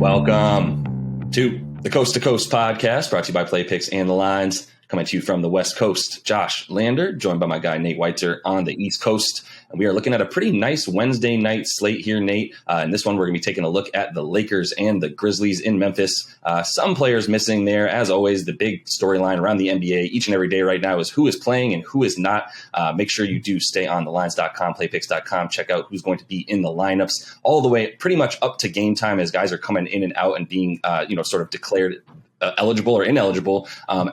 Welcome to the Coast to Coast podcast, brought to you by Play Picks and the Lines. Coming to you from the West Coast, Josh Lander, joined by my guy Nate Weitzer on the East Coast. And we are looking at a pretty nice Wednesday night slate here, Nate. In this one, we're going to be taking a look at the Lakers and the Grizzlies in Memphis. Some players missing there. As always, the big storyline around the NBA each and every day right now is who is playing and who is not. Make sure you do stay on thelines.com, playpicks.com. Check out who's going to be in the lineups all the way pretty much up to game time as guys are coming in and out and being, sort of declared eligible or ineligible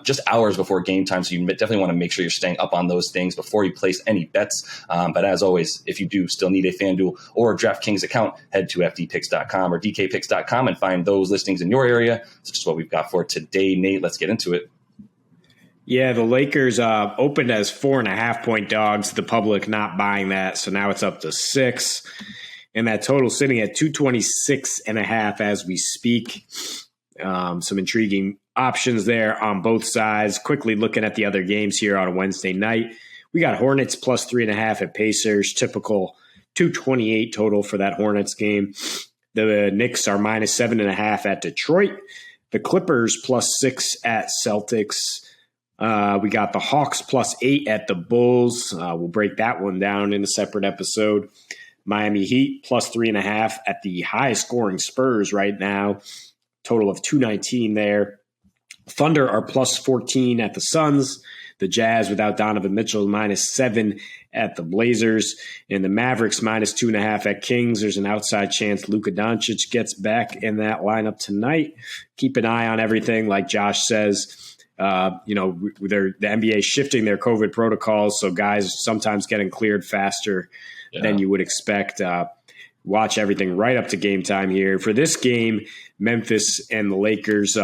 just hours before game time. So you definitely want to make sure you're staying up on those things before you place any bets. But as always, if you do still need a FanDuel or a DraftKings account, head to fdpicks.com or dkpicks.com and find those listings in your area. So just what we've got for today, Nate. Let's get into it. Yeah, the Lakers opened as 4.5-point dogs. The public not buying that. So now it's up to 6. And that total sitting at 226.5 as we speak. Some intriguing options there on both sides. Quickly looking at the other games here on a Wednesday night. We got Hornets plus 3.5 at Pacers. Typical 228 total for that Hornets game. The Knicks are minus 7.5 at Detroit. The Clippers plus 6 at Celtics. We got the Hawks plus 8 at the Bulls. We'll break that one down in a separate episode. Miami Heat plus 3.5 at the highest scoring Spurs right now. Total of 219 there. Thunder are plus 14 at the Suns. The Jazz without Donovan Mitchell minus 7 at the Blazers. And the Mavericks minus 2.5 at Kings. There's an outside chance Luka Doncic gets back in that lineup tonight. Keep an eye on everything. Like Josh says, the NBA shifting their COVID protocols. So guys sometimes getting cleared faster than you would expect. Watch everything right up to game time here. For this game, Memphis and the Lakers,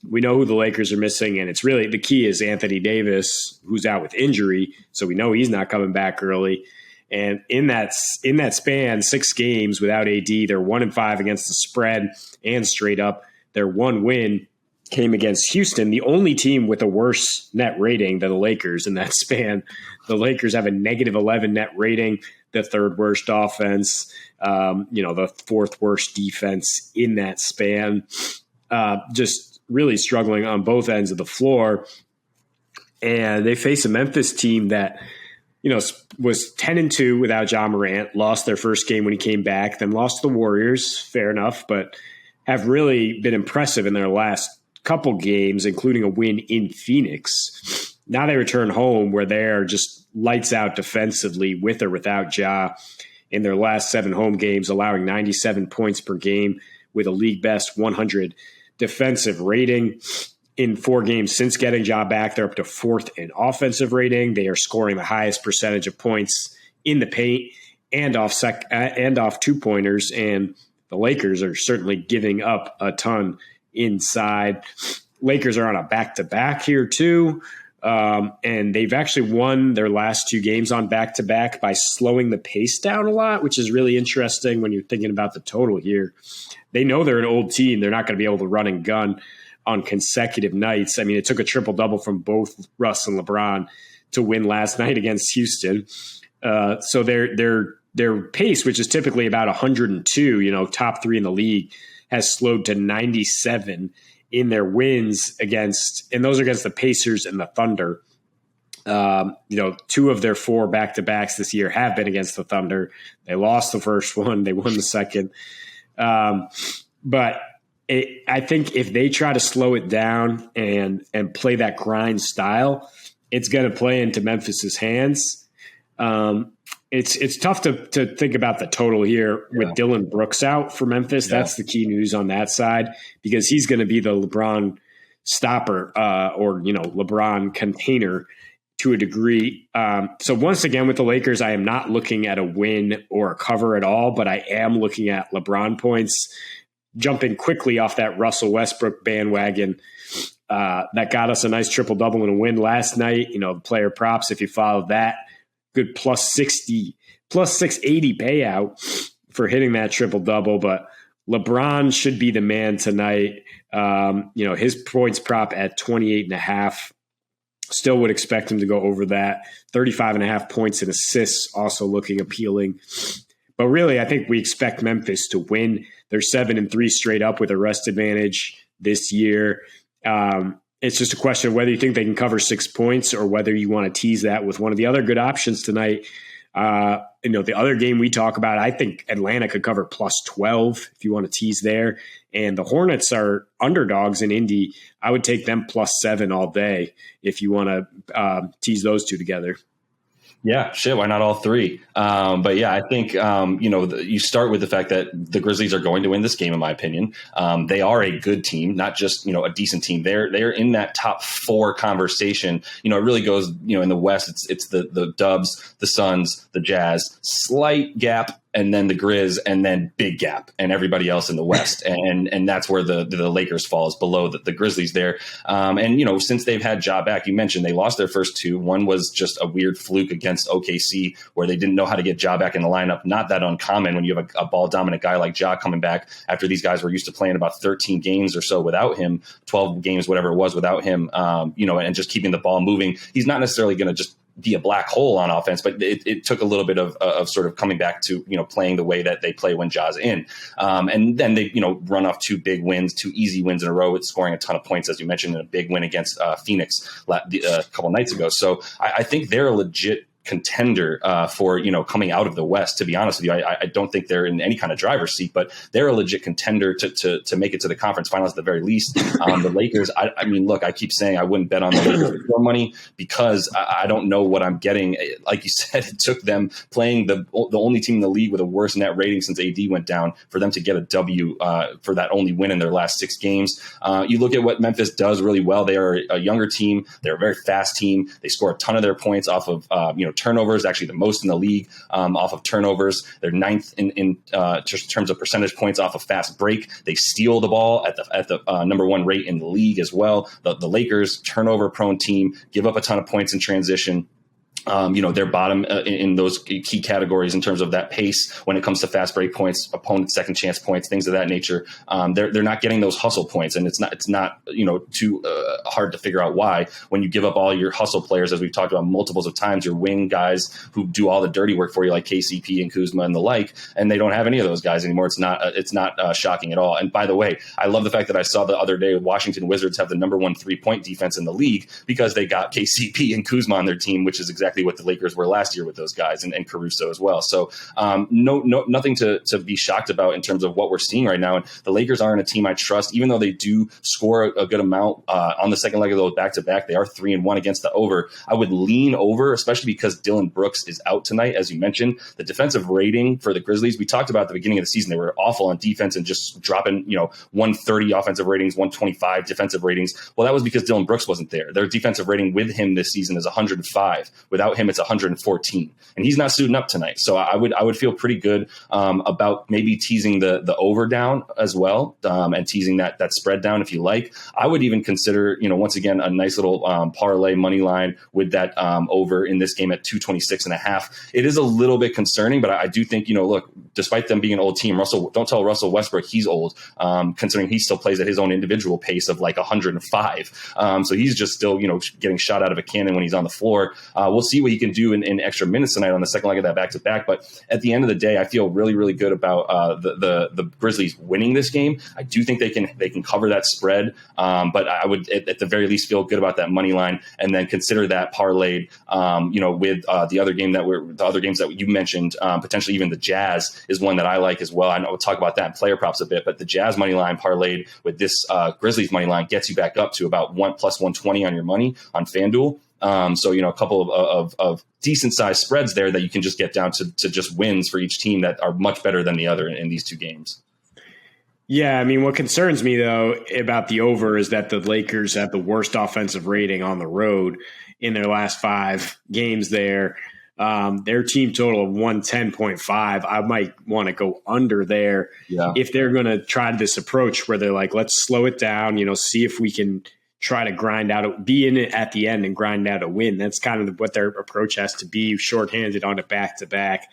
we know who the Lakers are missing, and it's really the key is Anthony Davis, who's out with injury, so we know he's not coming back early. And in that span, 6 games without AD, they're 1-5 against the spread and straight up. Their one win came against Houston, the only team with a worse net rating than the Lakers in that span. The Lakers have a negative 11 net rating, the third worst offense, the fourth worst defense in that span. Just really struggling on both ends of the floor. And they face a Memphis team that, was 10-2 without Ja Morant, lost their first game when he came back, then lost to the Warriors, fair enough, but have really been impressive in their last couple games, including a win in Phoenix. Now they return home where they're just lights out defensively with or without Ja in their last 7 home games, allowing 97 points per game with a league best 100 defensive rating. In 4 games since getting Ja back, they're up to 4th in offensive rating. They are scoring the highest percentage of points in the paint and off 2-pointers. And the Lakers are certainly giving up a ton inside. Lakers are on a back-to-back here too. And they've actually won their last 2 games on back-to-back by slowing the pace down a lot, which is really interesting when you're thinking about the total here. They know they're an old team. They're not going to be able to run and gun on consecutive nights. I mean, it took a triple-double from both Russ and LeBron to win last night against Houston. So their pace, which is typically about 102, top 3 in the league, has slowed to 97 in their wins and those are against the Pacers and the Thunder. 2 of their 4 back-to-backs this year have been against the Thunder. They lost the first one. They won the second. But I think if they try to slow it down and play that grind style, it's going to play into Memphis's hands. It's tough to think about the total here with Dillon Brooks out for Memphis. Yeah. That's the key news on that side because he's going to be the LeBron stopper or LeBron container to a degree. So once again with the Lakers, I am not looking at a win or a cover at all, but I am looking at LeBron points. Jumping quickly off that Russell Westbrook bandwagon that got us a nice triple-double and a win last night. The player props, if you follow that, good plus 680 payout for hitting that triple-double. But LeBron should be the man tonight. His points prop at 28.5. Still would expect him to go over that. 35.5 points and assists also looking appealing. But really, I think we expect Memphis to win. They're 7-3 straight up with a rest advantage this year. It's just a question of whether you think they can cover 6 points or whether you want to tease that with one of the other good options tonight. The other game we talk about, I think Atlanta could cover plus 12 if you want to tease there. And the Hornets are underdogs in Indy. I would take them plus 7 all day if you want to tease those two together. Yeah, shit. Why not all three? But yeah, I think, you start with the fact that the Grizzlies are going to win this game, in my opinion. They are a good team, not just, a decent team. They're in that top 4 conversation. It really goes, in the West, it's the Dubs, the Suns, the Jazz, slight gap, and then the Grizz, and then big gap, and everybody else in the West. And that's where the Lakers falls below the Grizzlies there. Since they've had Ja back, you mentioned they lost their first 2. One was just a weird fluke against OKC where they didn't know how to get Ja back in the lineup. Not that uncommon when you have a ball-dominant guy like Ja coming back after these guys were used to playing about 13 games or so without him, 12 games, whatever it was without him, and just keeping the ball moving. He's not necessarily going to just be a black hole on offense, but it took a little bit of sort of coming back to, playing the way that they play when Ja's in. And then they, run off 2 big wins, 2 easy wins in a row with scoring a ton of points, as you mentioned, in a big win against Phoenix a couple nights ago. So I think they're a legit contender for coming out of the West. To be honest with you, I don't think they're in any kind of driver's seat, but they're a legit contender to make it to the conference finals at the very least. The Lakers, I mean, look, I keep saying I wouldn't bet on the Lakers for money because I don't know what I'm getting. Like you said, it took them playing the only team in the league with a worse net rating since AD went down for them to get a W for that only win in their last 6 games. You look at what Memphis does really well. They are a younger team. They're a very fast team. They score a ton of their points off of turnovers, actually the most in the league off of turnovers. They're 9th in just terms of percentage points off of fast break. They steal the ball at the number 1 rate in the league as well. The Lakers, turnover prone team, give up a ton of points in transition. They're bottom in those key categories in terms of that pace when it comes to fast break points, opponent second chance points, things of that nature. They're not getting those hustle points, and it's not too hard to figure out why when you give up all your hustle players, as we've talked about multiples of times, your wing guys who do all the dirty work for you, like KCP and Kuzma and the like, and they don't have any of those guys anymore. It's not shocking at all. And by the way, I love the fact that I saw the other day Washington Wizards have the number 1 3-point defense in the league because they got KCP and Kuzma on their team, which is exactly what the Lakers were last year with those guys and Caruso as well. So nothing to be shocked about in terms of what we're seeing right now. And the Lakers aren't a team I trust, even though they do score a good amount on the second leg of those back-to-back. They are 3-1 against the over. I would lean over, especially because Dillon Brooks is out tonight, as you mentioned. The defensive rating for the Grizzlies, we talked about at the beginning of the season, they were awful on defense and just dropping 130 offensive ratings, 125 defensive ratings. Well, that was because Dillon Brooks wasn't there. Their defensive rating with him this season is 105. Without him, it's 114, and he's not suiting up tonight. So I would feel pretty good about maybe teasing the over down as well, and teasing that spread down if you like. I would even consider once again a nice little parlay money line with that over in this game at 226.5. It is a little bit concerning, but I do think look, despite them being an old team, don't tell Russell Westbrook he's old, considering he still plays at his own individual pace of like 105. So he's just still getting shot out of a cannon when he's on the floor. We'll see what he can do in extra minutes tonight on the second leg of that back-to-back. But at the end of the day, I feel really, really good about the Grizzlies winning this game. I do think they can cover that spread, but I would at the very least feel good about that money line, and then consider that parlayed, with the other games that you mentioned, potentially even the Jazz is one that I like as well. I know we'll talk about that in player props a bit, but the Jazz money line parlayed with this Grizzlies money line gets you back up to about 1 plus 120 on your money on FanDuel. So, a couple of decent sized spreads there that you can just get down to just wins for each team that are much better than the other in these 2 games. Yeah, I mean, what concerns me, though, about the over is that the Lakers have the worst offensive rating on the road in their last 5 games there. Their team total of 110.5. I might want to go under there if they're going to try this approach where they're like, let's slow it down, see if we can try to be in it at the end and grind out a win. That's kind of what their approach has to be, shorthanded on a back-to-back.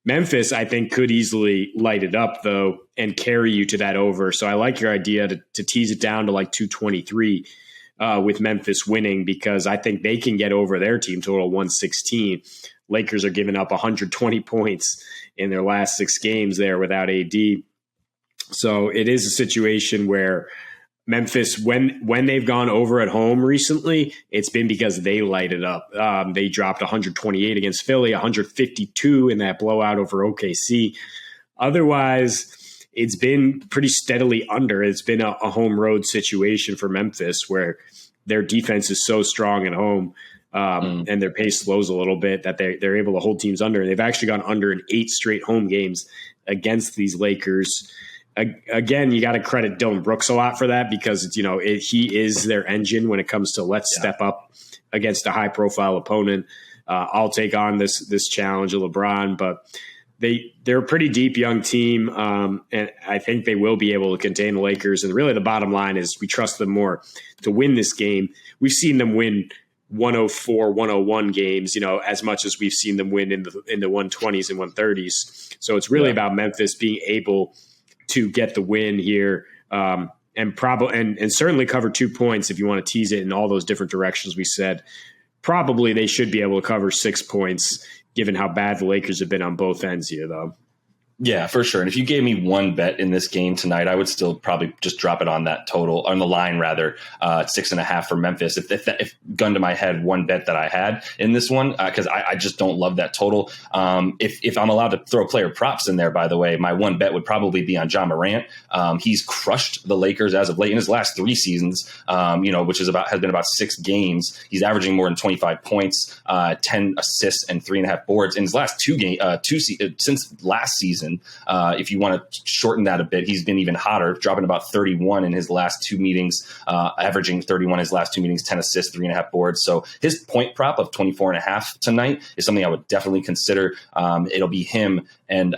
Memphis, I think, could easily light it up, though, and carry you to that over. So I like your idea to tease it down to like 223 with Memphis winning, because I think they can get over their team total 116. Lakers are giving up 120 points in their last 6 games there without AD. So it is a situation where Memphis, when they've gone over at home recently, it's been because they light it up. They dropped 128 against Philly, 152 in that blowout over OKC. Otherwise, it's been pretty steadily under. It's been a home road situation for Memphis where their defense is so strong at home and their pace slows a little bit that they're able to hold teams under. And they've actually gone under in 8 straight home games against these Lakers. Again, you got to credit Dillon Brooks a lot for that because he is their engine when it comes to let's step up against a high profile opponent. I'll take on this challenge of LeBron, but they're a pretty deep young team, and I think they will be able to contain the Lakers. And really, the bottom line is we trust them more to win this game. We've seen them win 104, 101 games, as much as we've seen them win in the 120s and 130s. So it's really about Memphis being able to get the win here, and certainly cover 2 points if you want to tease it in all those different directions we said. Probably they should be able to cover 6 points, given how bad the Lakers have been on both ends here, though. Yeah, for sure. And if you gave me one bet in this game tonight, I would still probably just drop it on that total, on the line rather, 6.5 for Memphis. If gun to my head, one bet that I had in this one, because I just don't love that total. If I'm allowed to throw player props in there, by the way, my one bet would probably be on Ja Morant. He's crushed the Lakers as of late in his last 3 seasons, which has been about 6 games. He's averaging more than 25 points, 10 assists, and 3.5 boards in his last 2 games since last season. If you want to shorten that a bit, he's been even hotter, dropping about 31 in his last 2 meetings, averaging 31 in his last 2 meetings, 10 assists, 3.5 boards. So his point prop of 24.5 tonight is something I would definitely consider. It'll be him and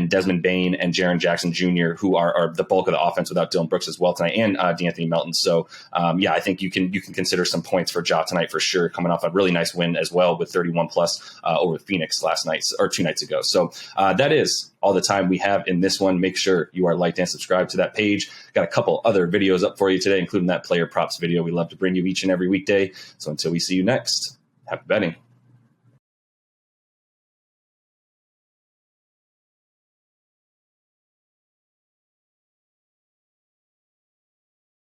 Desmond Bane and Jaren Jackson Jr., who are the bulk of the offense without Dillon Brooks as well tonight, and D'Anthony Melton. So I think you can consider some points for Ja tonight for sure, coming off a really nice win as well with 31 plus over Phoenix last night or 2 nights ago. So that is all the time we have in this one. Make sure you are liked and subscribed to that page. Got a couple other videos up for you today, including that player props video we love to bring you each and every weekday. So until we see you next, happy betting.